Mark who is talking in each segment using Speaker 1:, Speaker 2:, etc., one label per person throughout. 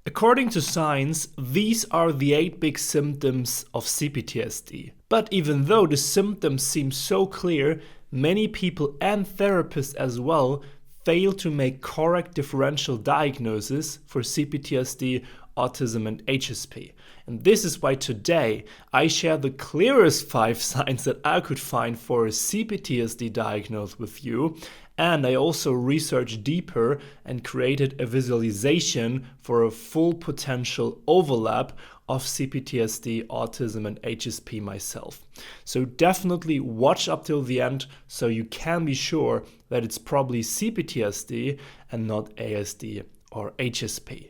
Speaker 1: According to science, these are the 8 big symptoms of CPTSD. But even though the symptoms seem so clear, many people and therapists as well fail to make correct differential diagnoses for CPTSD, autism and HSP. And this is why today I share the clearest 5 signs that I could find for a CPTSD diagnosis with you. And I also researched deeper and created a visualization for a full potential overlap of CPTSD, autism and HSP myself. So definitely watch up till the end so you can be sure that it's probably CPTSD and not ASD or HSP.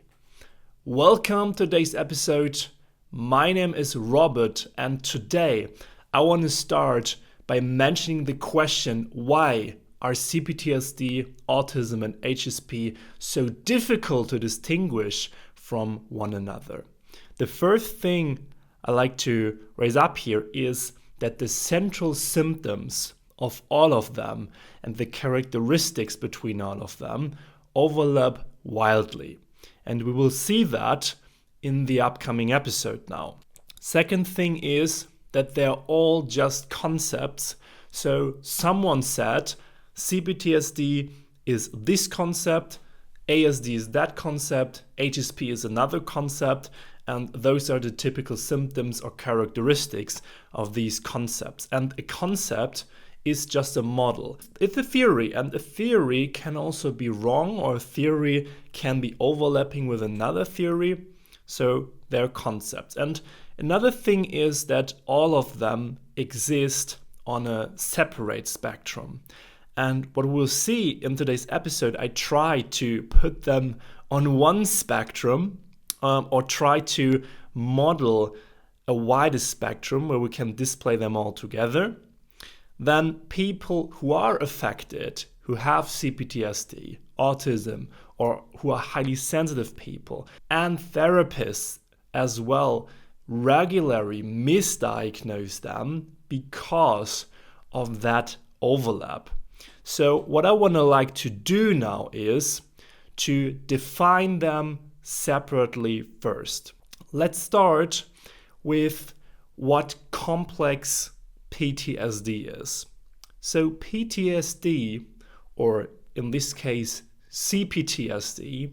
Speaker 1: Welcome to today's episode. My name is Robert, and today I want to start by mentioning the question, why are CPTSD, autism and HSP so difficult to distinguish from one another? The first thing I like to raise up here is that the central symptoms of all of them and the characteristics between all of them overlap wildly. And we will see that in the upcoming episode now. Second thing is that they're all just concepts. So someone said CPTSD is this concept, ASD is that concept, HSP is another concept, and those are the typical symptoms or characteristics of these concepts. And a concept is just a model. It's a theory, and a theory can also be wrong, or a theory can be overlapping with another theory. So they're concepts. And another thing is that all of them exist on a separate spectrum. And what we'll see in today's episode, I try to put them on one spectrum or try to model a wider spectrum where we can display them all together. Then people who are affected, who have CPTSD, autism, or who are highly sensitive people, and therapists as well, regularly misdiagnose them because of that overlap. So what I want to do now is to define them separately first. Let's start with what complex PTSD is. So PTSD, or in this case CPTSD,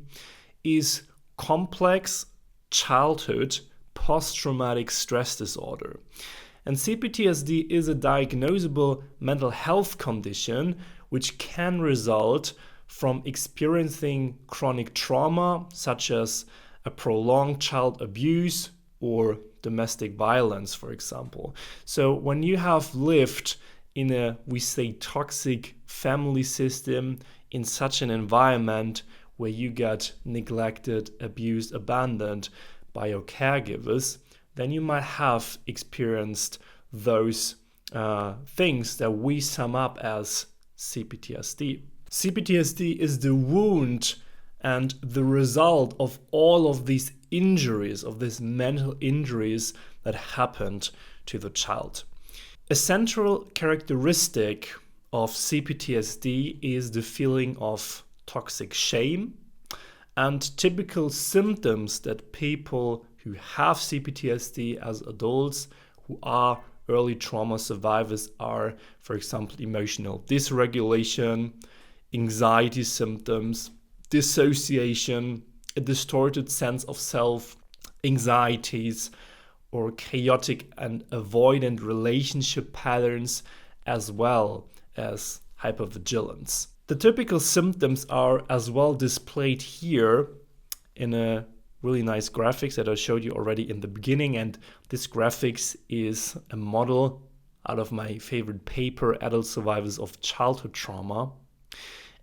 Speaker 1: is complex childhood post-traumatic stress disorder. And CPTSD is a diagnosable mental health condition which can result from experiencing chronic trauma, such as a prolonged child abuse or domestic violence, for example. So when you have lived in a, we say, toxic family system, in such an environment where you get neglected, abused, abandoned by your caregivers, then you might have experienced those things that we sum up as CPTSD. CPTSD is the wound and the result of all of these injuries, of these mental injuries that happened to the child. A central characteristic of CPTSD is the feeling of toxic shame, and typical symptoms that people who have CPTSD as adults who are early trauma survivors are, for example, emotional dysregulation, anxiety symptoms, dissociation, a distorted sense of self, anxieties, or chaotic and avoidant relationship patterns, as well as hypervigilance. The typical symptoms are as well displayed here in a really nice graphics that I showed you already in the beginning, and this graphics is a model out of my favorite paper, Adult Survivors of Childhood Trauma,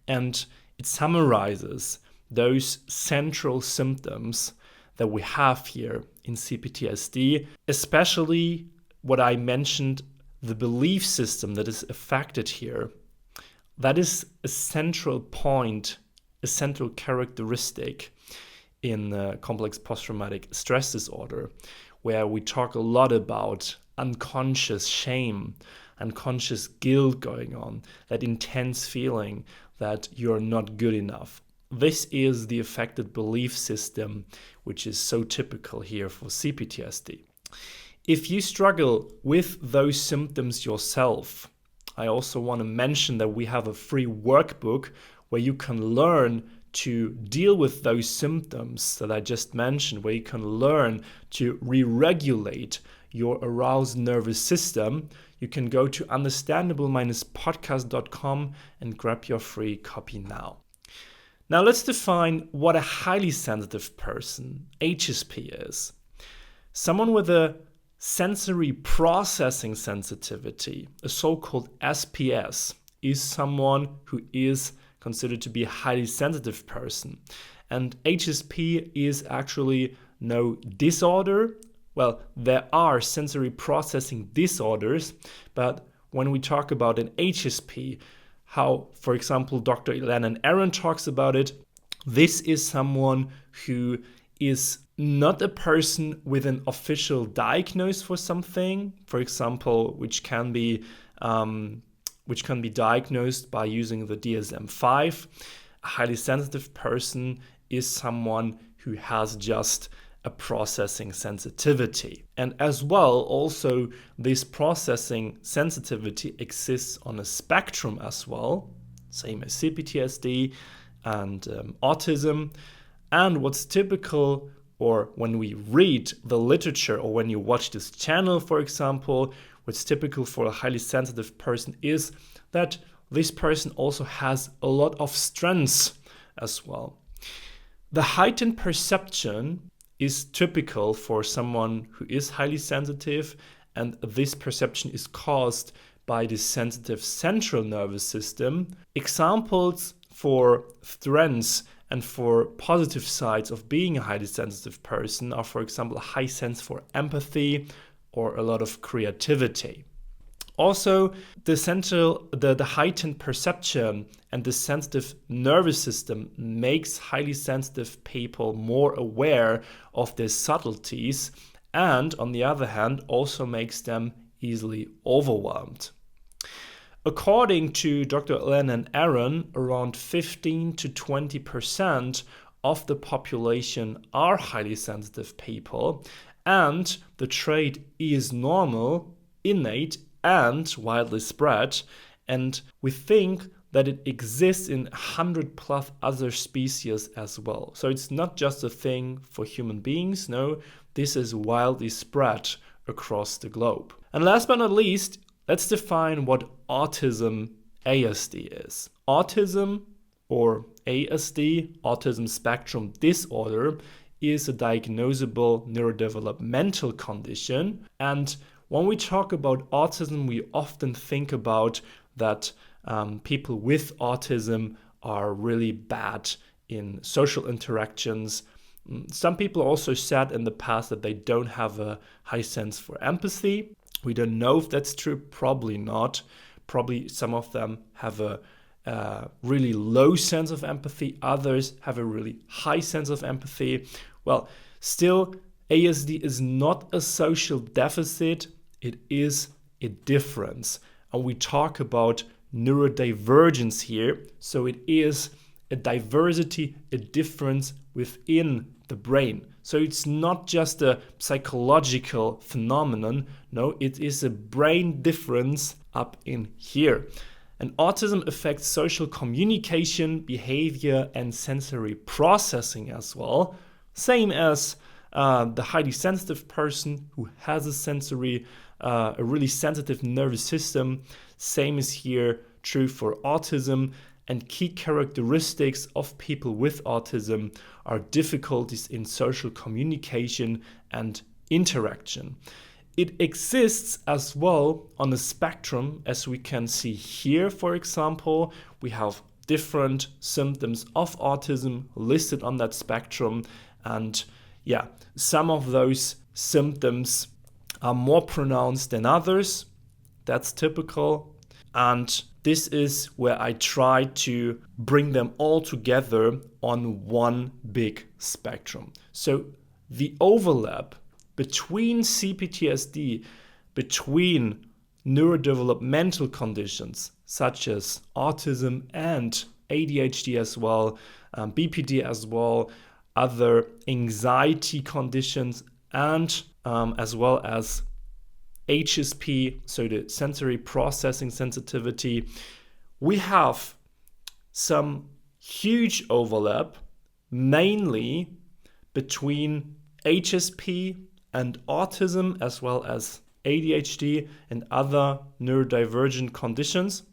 Speaker 1: and it summarizes those central symptoms that we have here in CPTSD, especially what I mentioned, the belief system that is affected here. That is a central point, a central characteristic in complex post-traumatic stress disorder, where we talk a lot about unconscious shame, unconscious guilt going on, that intense feeling that you're not good enough. this is the affected belief system, which is so typical here for CPTSD. If you struggle with those symptoms yourself, I also want to mention that we have a free workbook where you can learn to deal with those symptoms that I just mentioned, where you can learn to re-regulate your aroused nervous system. You can go to understandable-podcast.com and grab your free copy now. Now let's define what a highly sensitive person, HSP, is. Someone with a sensory processing sensitivity, a so-called SPS, is someone who is considered to be a highly sensitive person. And HSP is actually no disorder. Well, there are sensory processing disorders, but when we talk about an HSP, how, for example, Dr. Len Aaron talks about it, this is someone who is not a person with an official diagnose for something, for example, which can be diagnosed by using the DSM-5. A highly sensitive person is someone who has just a processing sensitivity. And as well, also, this processing sensitivity exists on a spectrum as well, same as CPTSD and autism. And what's typical, or when we read the literature, or when you watch this channel, for example, what's typical for a highly sensitive person is that this person also has a lot of strengths as well. The heightened perception is typical for someone who is highly sensitive, and this perception is caused by the sensitive central nervous system. Examples for strengths and for positive sides of being a highly sensitive person are, for example, a high sense for empathy or a lot of creativity. Also, the heightened perception and the sensitive nervous system makes highly sensitive people more aware of their subtleties, and on the other hand, also makes them easily overwhelmed. According to Dr. Len and Aaron, around 15 to 20% of the population are highly sensitive people, and the trait is normal, innate, and widely spread, and we think that it exists in 100 plus other species as well. So it's not just a thing for human beings, no, this is widely spread across the globe. And last but not least, let's define what autism ASD is. Autism, or ASD, autism spectrum disorder, is a diagnosable neurodevelopmental condition. And when we talk about autism, we often think about that people with autism are really bad in social interactions. Some people also said in the past that they don't have a high sense for empathy. We don't know if that's true, probably not. Probably some of them have a really low sense of empathy, others have a really high sense of empathy. Well, still, ASD is not a social deficit, it is a difference. And we talk about neurodivergence here, so it is a diversity, a difference within the brain. So it's not just a psychological phenomenon, no, it is a brain difference up in here. And autism affects social communication, behavior, and sensory processing as well. Same as the highly sensitive person who has a really sensitive nervous system. Same is here true for autism. And key characteristics of people with autism are difficulties in social communication and interaction. It exists as well on a spectrum, as we can see here, for example. We have different symptoms of autism listed on that spectrum. And yeah, some of those symptoms are more pronounced than others. That's typical. And this is where I try to bring them all together on one big spectrum. So the overlap between CPTSD, between neurodevelopmental conditions such as autism and ADHD as well, BPD as well, other anxiety conditions, and as well as HSP, so the sensory processing sensitivity. We have some huge overlap, mainly between HSP and autism, as well as ADHD and other neurodivergent conditions.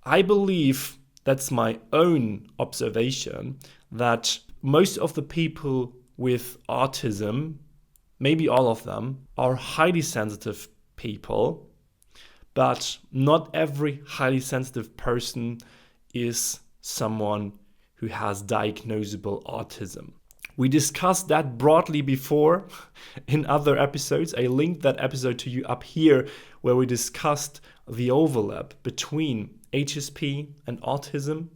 Speaker 1: I believe, that's my own observation, that most of the people with autism, maybe all of them, are highly sensitive people, but not every highly sensitive person is someone who has diagnosable autism. We discussed that broadly before in other episodes. I linked that episode to you up here, where we discussed the overlap between HSP and autism,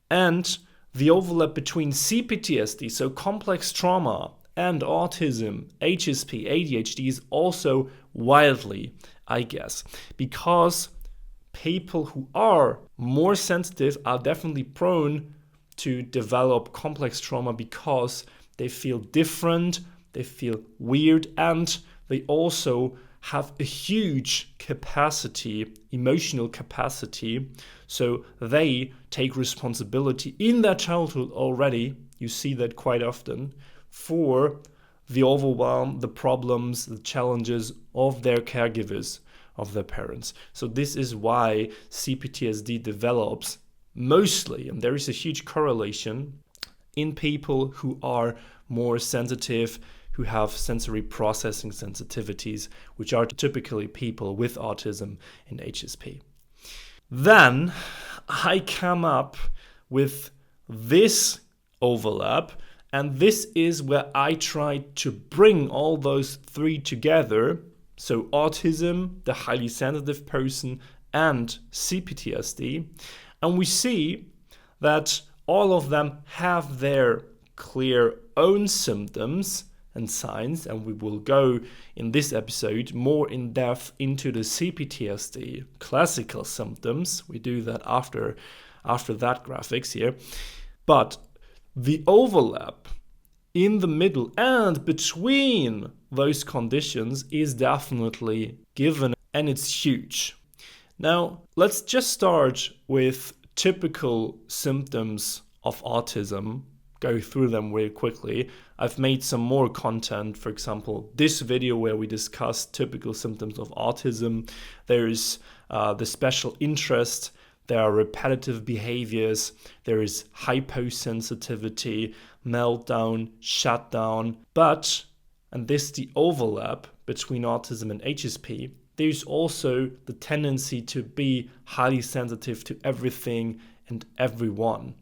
Speaker 1: and the overlap between CPTSD, so complex trauma, and autism, HSP, ADHD is also wildly, I guess, because people who are more sensitive are definitely prone to develop complex trauma because they feel different, they feel weird, and they also have a huge capacity, emotional capacity. So they take responsibility in their childhood already, you see that quite often, for the overwhelm, the problems, the challenges of their caregivers, of their parents. So this is why CPTSD develops mostly, and there is a huge correlation, in people who are more sensitive, who have sensory processing sensitivities, which are typically people with autism and HSP. Then I come up with this overlap, and this is where I try to bring all those three together. So autism, the highly sensitive person, and CPTSD. And we see that all of them have their clear own symptoms and signs, and we will go in this episode more in depth into the CPTSD classical symptoms. We do that after that graphics here. But the overlap in the middle and between those conditions is definitely given, and it's huge. Now, let's just start with typical symptoms of autism, go through them really quickly. I've made some more content, for example, this video where we discuss typical symptoms of autism. There's the special interest, there are repetitive behaviors, there is hyposensitivity, meltdown, shutdown, but, and this is the overlap between autism and HSP, there's also the tendency to be highly sensitive to everything and everyone.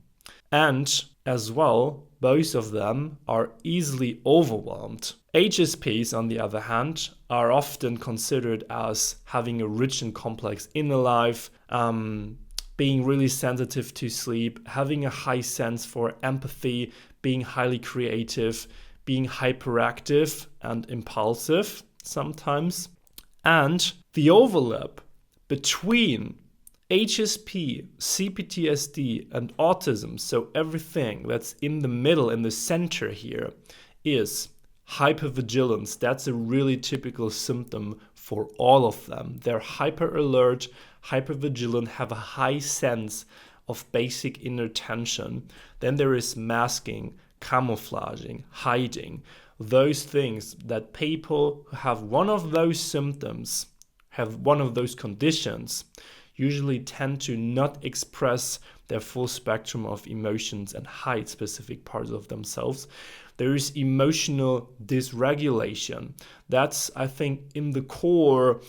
Speaker 1: And as well, both of them are easily overwhelmed. HSPs, on the other hand, are often considered as having a rich and complex inner life, being really sensitive to sleep, having a high sense for empathy, being highly creative, being hyperactive and impulsive sometimes. And the overlap between HSP, CPTSD, and autism, so everything that's in the middle, in the center here, is hypervigilance. That's a really typical symptom for all of them. They're hyper alert, hypervigilant, have a high sense of basic inner tension. Then there is masking, camouflaging, hiding. Those things that people who have one of those symptoms, have one of those conditions, usually tend to not express their full spectrum of emotions and hide specific parts of themselves. There is emotional dysregulation. That's, I think, in the core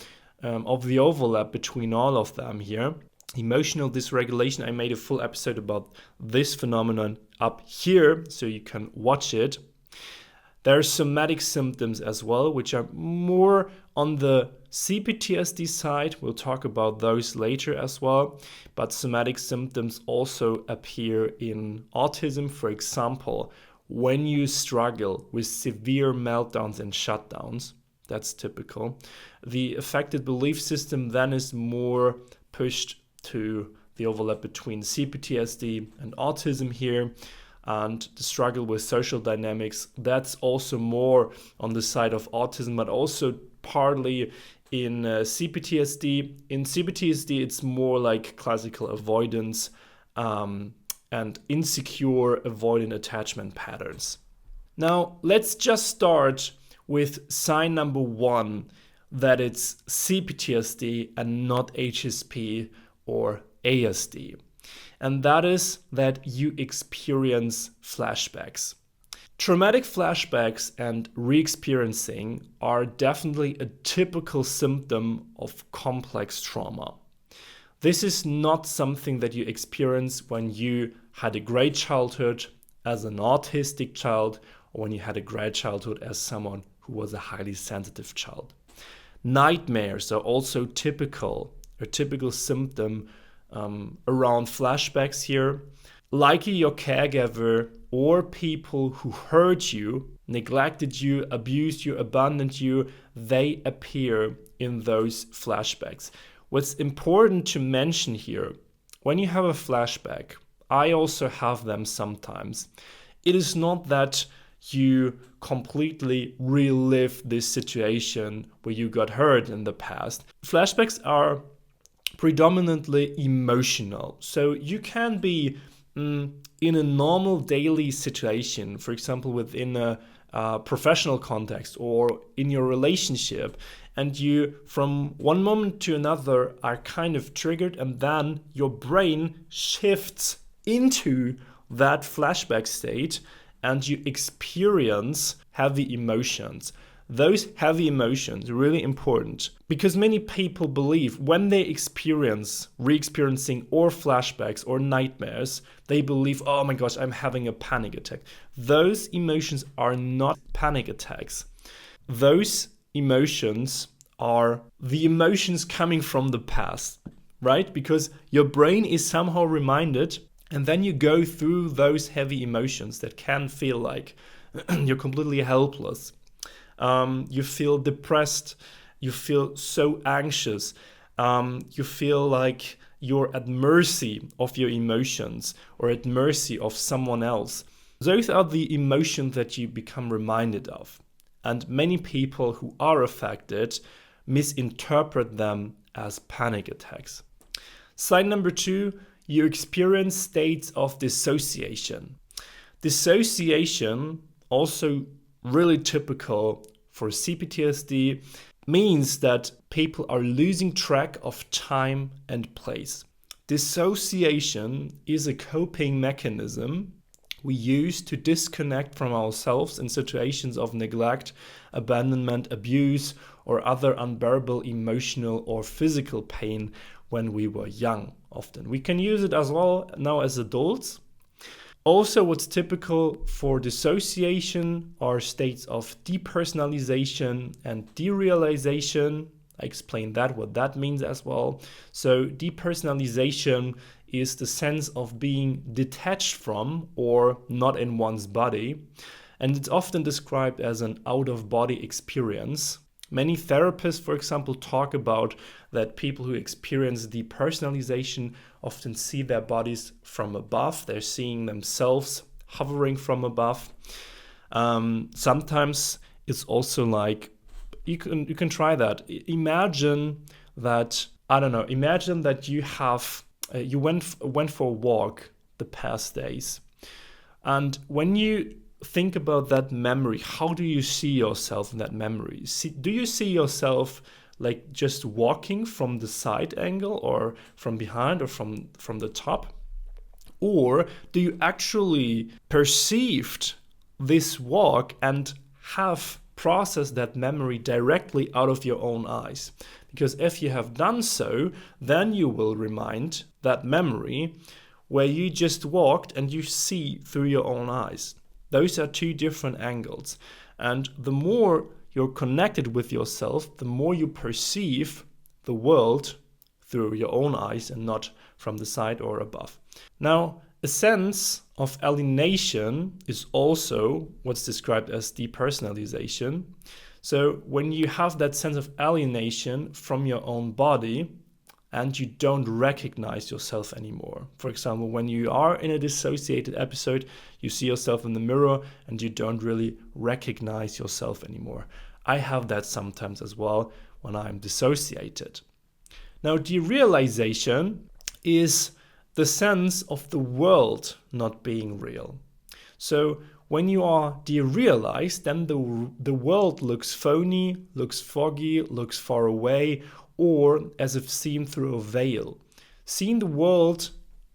Speaker 1: of the overlap between all of them here. Emotional dysregulation, I made a full episode about this phenomenon up here, so you can watch it. There are somatic symptoms as well, which are more on the CPTSD side. We'll talk about those later as well. But somatic symptoms also appear in autism. For example, when you struggle with severe meltdowns and shutdowns, that's typical. The affected belief system then is more pushed to the overlap between CPTSD and autism here, and the struggle with social dynamics. That's also more on the side of autism, but also partly in CPTSD. In CPTSD, it's more like classical avoidance and insecure avoidant attachment patterns. Now, let's just start with sign number 1, that it's CPTSD and not HSP or ASD. And that is that you experience flashbacks. Traumatic flashbacks and re-experiencing are definitely a typical symptom of complex trauma. This is not something that you experience when you had a great childhood as an autistic child, or when you had a great childhood as someone who was a highly sensitive child. Nightmares are also a typical symptom around flashbacks here. Likely your caregiver or people who hurt you, neglected you, abused you, abandoned you, they appear in those flashbacks. What's important to mention here, when you have a flashback, I also have them sometimes, it is not that you completely relive this situation where you got hurt in the past. Flashbacks are predominantly emotional. So you can be in a normal daily situation, for example, within a professional context or in your relationship, and you from one moment to another are kind of triggered, and then your brain shifts into that flashback state and you experience heavy emotions. Those heavy emotions are really important because many people believe when they experience re-experiencing or flashbacks or nightmares, they believe, oh my gosh, I'm having a panic attack. Those emotions are not panic attacks. Those emotions are the emotions coming from the past, right? Because your brain is somehow reminded, and then you go through those heavy emotions that can feel like you're completely helpless. You feel depressed, you feel so anxious, you feel like you're at mercy of your emotions or at mercy of someone else. Those are the emotions that you become reminded of. And many people who are affected misinterpret them as panic attacks. Sign number 2, you experience states of dissociation. Dissociation, also really typical for CPTSD, means that people are losing track of time and place. Dissociation is a coping mechanism we use to disconnect from ourselves in situations of neglect, abandonment, abuse, or other unbearable emotional or physical pain when we were young. Often we can use it as well now as adults. Also, what's typical for dissociation are states of depersonalization and derealization. I explained what that means as well. So depersonalization is the sense of being detached from or not in one's body. And it's often described as an out-of-body experience. Many therapists, for example, talk about that people who experience depersonalization often see their bodies from above. They're seeing themselves hovering from above. Sometimes it's also like, you can try that. Imagine that, imagine that you went for a walk the past days. And when you think about that memory, how do you see yourself in that memory? Do you see yourself like just walking from the side angle or from behind or from the top? Or do you actually perceived this walk and have processed that memory directly out of your own eyes? Because if you have done so, then you will remind that memory where you just walked and you see through your own eyes. Those are two different angles. And the more you're connected with yourself, the more you perceive the world through your own eyes and not from the side or above. Now, a sense of alienation is also what's described as depersonalization. So when you have that sense of alienation from your own body, and you don't recognize yourself anymore. For example, when you are in a dissociated episode, you see yourself in the mirror and you don't really recognize yourself anymore. I have that sometimes as well when I'm dissociated. Now, derealization is the sense of the world not being real. So when you are derealized, then the world looks phony, looks foggy, looks far away, or as if seen through a veil. Seeing the world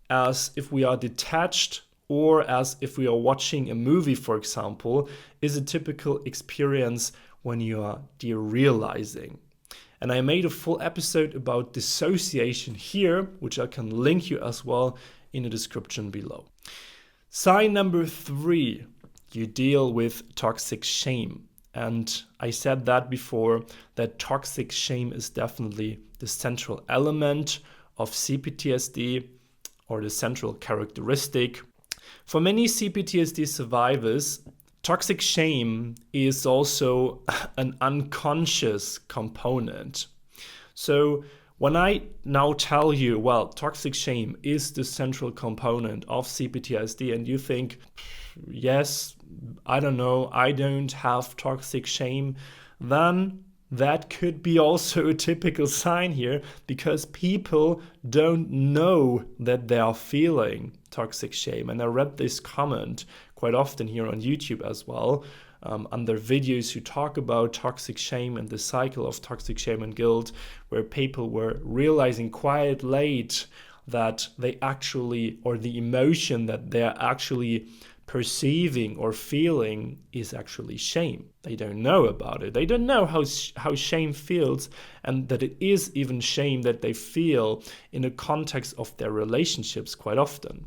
Speaker 1: as if we are detached or as if we are watching a movie, for example, is a typical experience when you are derealizing. And I made a full episode about dissociation here, which I can link you as well in the description below. Sign number 3, you deal with toxic shame. And I said that before, that toxic shame is definitely the central element of CPTSD, or the central characteristic. For many CPTSD survivors, toxic shame is also an unconscious component. So when I now tell you, well, toxic shame is the central component of CPTSD, and you think, yes, I don't know, I don't have toxic shame, then that could be also a typical sign here, because people don't know that they are feeling toxic shame. And I read this comment quite often here on YouTube as well, under videos who talk about toxic shame and the cycle of toxic shame and guilt, where people were realizing quite late that they actually, or the emotion that they're actually perceiving or feeling is actually shame. They don't know about it. They don't know how shame feels, and that it is even shame that they feel in the context of their relationships quite often.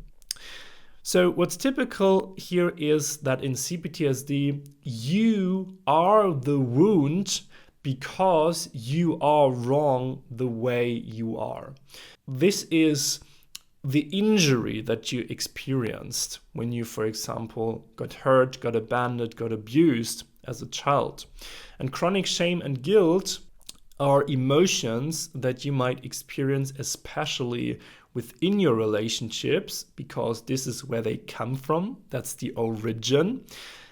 Speaker 1: So what's typical here is that in CPTSD, you are the wound because you are wrong the way you are. This is the injury that you experienced when you, for example, got hurt, got abandoned, got abused as a child. And chronic shame and guilt are emotions that you might experience especially within your relationships, because this is where they come from. That's the origin.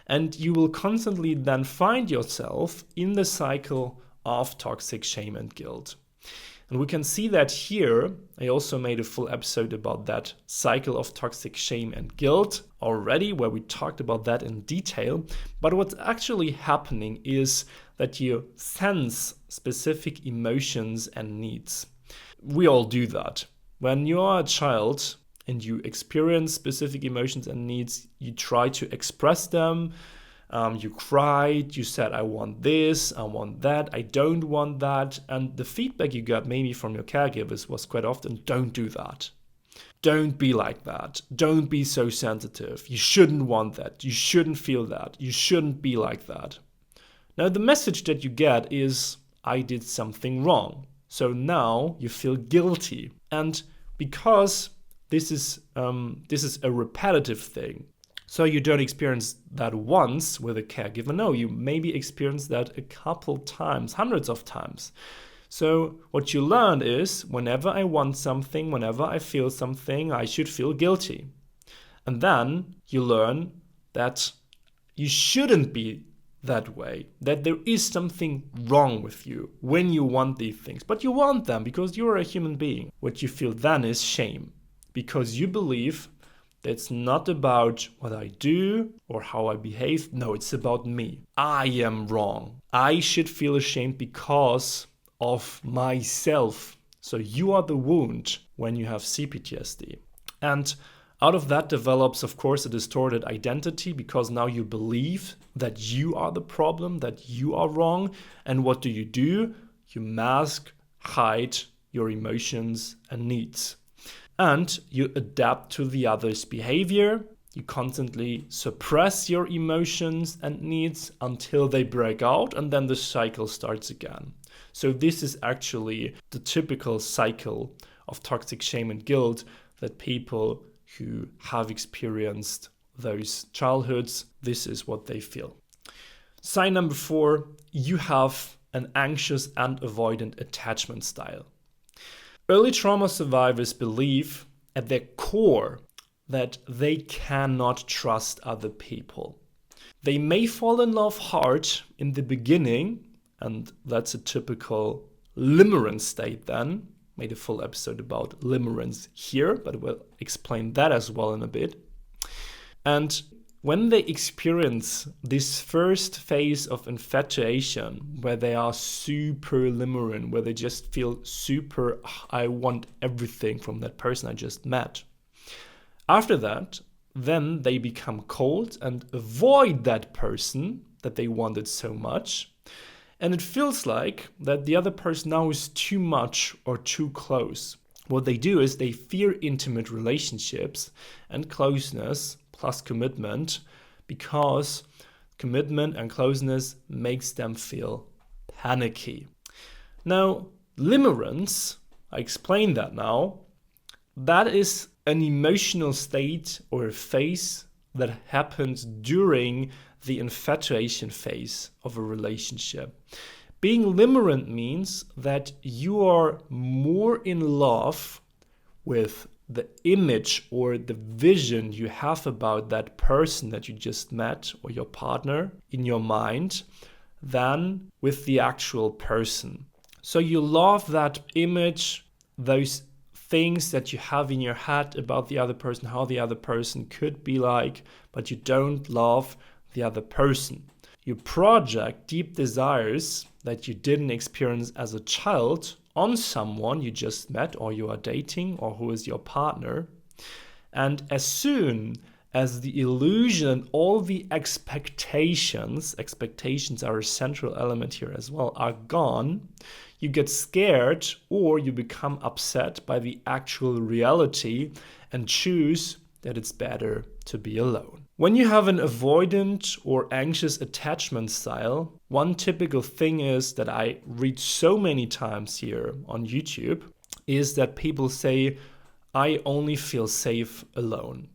Speaker 1: And you will constantly then find yourself in the cycle of toxic shame and guilt. And we can see that here. I also made a full episode about that cycle of toxic shame and guilt already, where we talked about that in detail. But what's actually happening is that you sense specific emotions and needs. We all do that. When you are a child and you experience specific emotions and needs, you try to express them. You cried, you said, I want this, I want that, I don't want that. And the feedback you got maybe from your caregivers was quite often, don't do that. Don't be like that. Don't be so sensitive. You shouldn't want that. You shouldn't feel that. You shouldn't be like that. Now, the message that you get is, I did something wrong. So now you feel guilty. And because this is a repetitive thing, so you don't experience that once with a caregiver. No, you maybe experience that a couple times, hundreds of times. So what you learn is, whenever I want something, whenever I feel something, I should feel guilty. And then you learn that you shouldn't be that way, that there is something wrong with you when you want these things. But you want them because you're a human being. What you feel then is shame, because you believe it's not about what I do or how I behave. No, it's about me. I am wrong. I should feel ashamed because of myself. So you are the wound when you have CPTSD. And out of that develops, of course, a distorted identity, because now you believe that you are the problem, that you are wrong. And what do? You mask, hide your emotions and needs. And you adapt to the other's behavior. You constantly suppress your emotions and needs until they break out, and then the cycle starts again. So this is actually the typical cycle of toxic shame and guilt that people who have experienced those childhoods, this is what they feel. Sign number 4, you have an anxious and avoidant attachment style. Early trauma survivors believe at their core that they cannot trust other people. They may fall in love hard in the beginning, and that's a typical limerence state then. Made a full episode about limerence here, but we'll explain that as well in a bit. And when they experience this first phase of infatuation, where they are super limerent, where they just feel super, I want everything from that person I just met. After that, then they become cold and avoid that person that they wanted so much. And it feels like that the other person now is too much or too close. What they do is they fear intimate relationships and closeness plus commitment, because commitment and closeness makes them feel panicky. Now, limerence, I explained that now, that is an emotional state or a phase that happens during the infatuation phase of a relationship. Being limerent means that you are more in love with the image or the vision you have about that person that you just met or your partner in your mind than with the actual person. So you love that image, those things that you have in your head about the other person, how the other person could be like, but you don't love the other person. You project deep desires that you didn't experience as a child on someone you just met or you are dating or who is your partner. And as soon as the illusion, all the expectations are a central element here as well, are gone, you get scared or you become upset by the actual reality and choose that it's better to be alone. When you have an avoidant or anxious attachment style, one typical thing is that I read so many times here on YouTube is that people say, I only feel safe alone.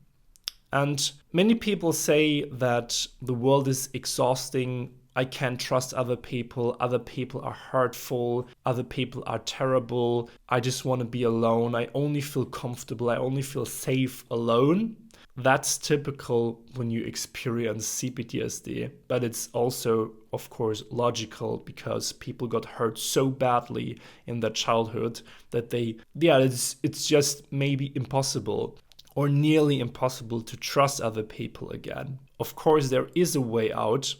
Speaker 1: And many people say that the world is exhausting, I can't trust other people are hurtful, other people are terrible, I just want to be alone, I only feel comfortable, I only feel safe alone. That's typical when you experience CPTSD, but it's also, of course, logical because people got hurt so badly in their childhood that it's just maybe impossible or nearly impossible to trust other people again. Of course, there is a way out.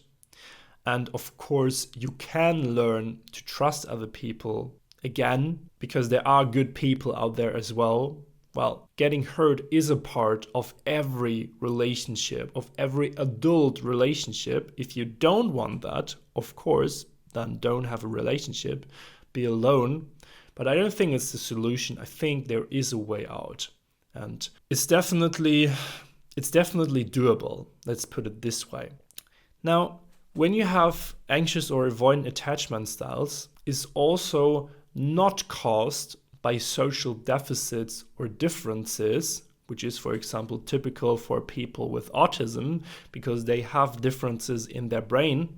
Speaker 1: And of course, you can learn to trust other people again, because there are good people out there as well. Well, getting hurt is a part of every relationship, of every adult relationship. If you don't want that, of course, then don't have a relationship, be alone. But I don't think it's the solution. I think there is a way out. And it's definitely doable. Let's put it this way. Now, when you have anxious or avoidant attachment styles, is also not caused by social deficits or differences, which is, for example, typical for people with autism because they have differences in their brain.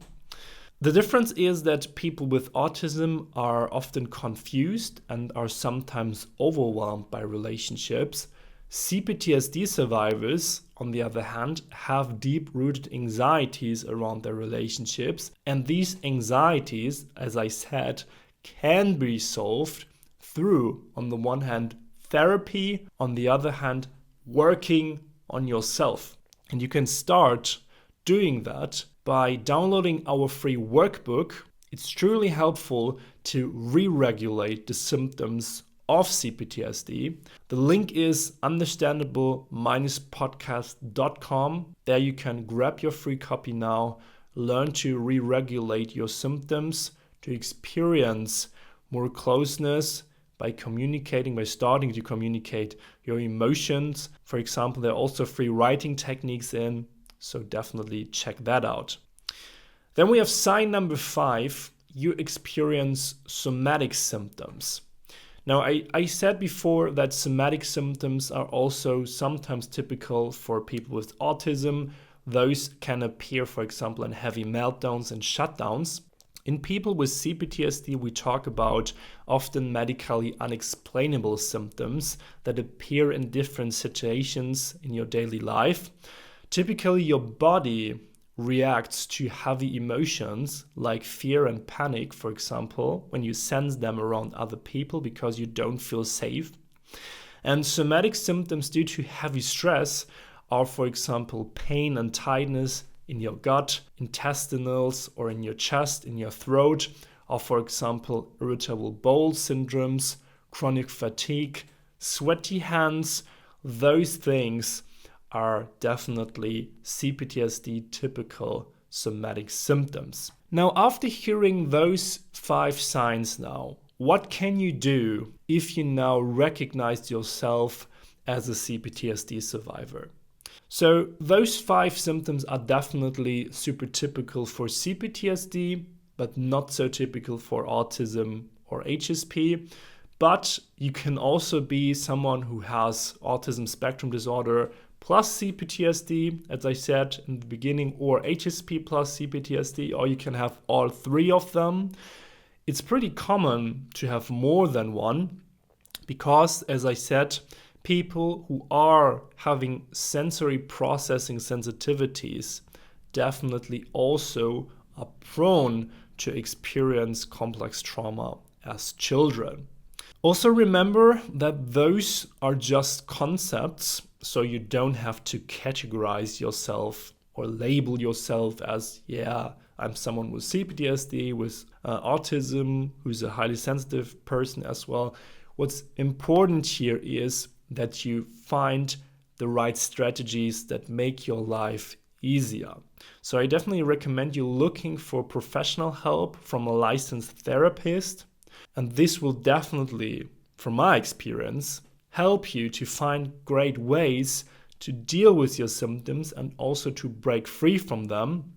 Speaker 1: The difference is that people with autism are often confused and are sometimes overwhelmed by relationships. CPTSD survivors, on the other hand, have deep-rooted anxieties around their relationships, and these anxieties, as I said, can be solved through, on the one hand, therapy, on the other hand, working on yourself. And you can start doing that by downloading our free workbook. It's truly helpful to re-regulate the symptoms of CPTSD. The link is understandable-podcast.com. There you can grab your free copy now, learn to re-regulate your symptoms, to experience more closeness by starting to communicate your emotions. For example, there are also free writing techniques in, so definitely check that out. Then we have sign number 5, you experience somatic symptoms. Now, I said before that somatic symptoms are also sometimes typical for people with autism. Those can appear, for example, in heavy meltdowns and shutdowns. In people with CPTSD, we talk about often medically unexplainable symptoms that appear in different situations in your daily life. Typically, your body reacts to heavy emotions like fear and panic, for example, when you sense them around other people because you don't feel safe. And somatic symptoms due to heavy stress are, for example, pain and tightness in your gut, intestinals, or in your chest, in your throat, or, for example, irritable bowel syndromes, chronic fatigue, sweaty hands. Those things are definitely CPTSD typical somatic symptoms. Now, after hearing those 5 signs now, what can you do if you now recognize yourself as a CPTSD survivor? So those 5 symptoms are definitely super typical for CPTSD, but not so typical for autism or HSP. But you can also be someone who has autism spectrum disorder plus CPTSD, as I said in the beginning, or HSP plus CPTSD, or you can have all 3 of them. It's pretty common to have more than one because, as I said, people who are having sensory processing sensitivities definitely also are prone to experience complex trauma as children. Also remember that those are just concepts, so you don't have to categorize yourself or label yourself as, I'm someone with CPTSD, with autism, who's a highly sensitive person as well. What's important here is that you find the right strategies that make your life easier. So I definitely recommend you looking for professional help from a licensed therapist. And this will definitely, from my experience, help you to find great ways to deal with your symptoms and also to break free from them.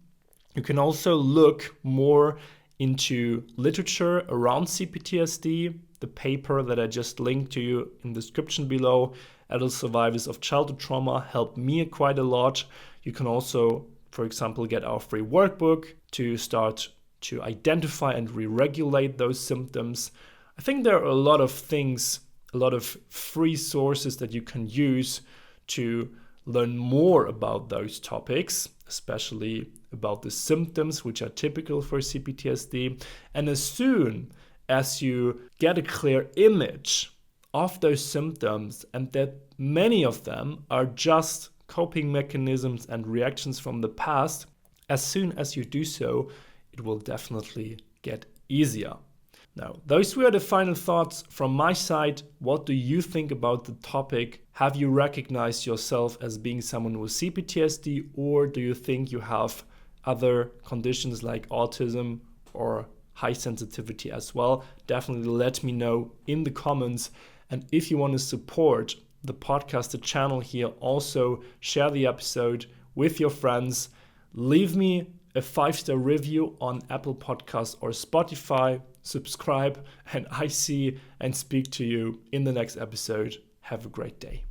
Speaker 1: You can also look more into literature around CPTSD. The paper that I just linked to you in the description below, Adult Survivors of Childhood Trauma, helped me quite a lot. You can also, for example, get our free workbook to start to identify and re-regulate those symptoms. I think there are a lot of things, a lot of free sources that you can use to learn more about those topics, especially about the symptoms which are typical for CPTSD. And as soon as you get a clear image of those symptoms and that many of them are just coping mechanisms and reactions from the past, as soon as you do so, it will definitely get easier. Now, those were the final thoughts from my side. What do you think about the topic? Have you recognized yourself as being someone with CPTSD, or do you think you have other conditions like autism or high sensitivity as well? Definitely let me know in the comments. And if you want to support the podcast, the channel here, also share the episode with your friends. Leave me a 5-star review on Apple Podcasts or Spotify. Subscribe, and I see and speak to you in the next episode. Have a great day.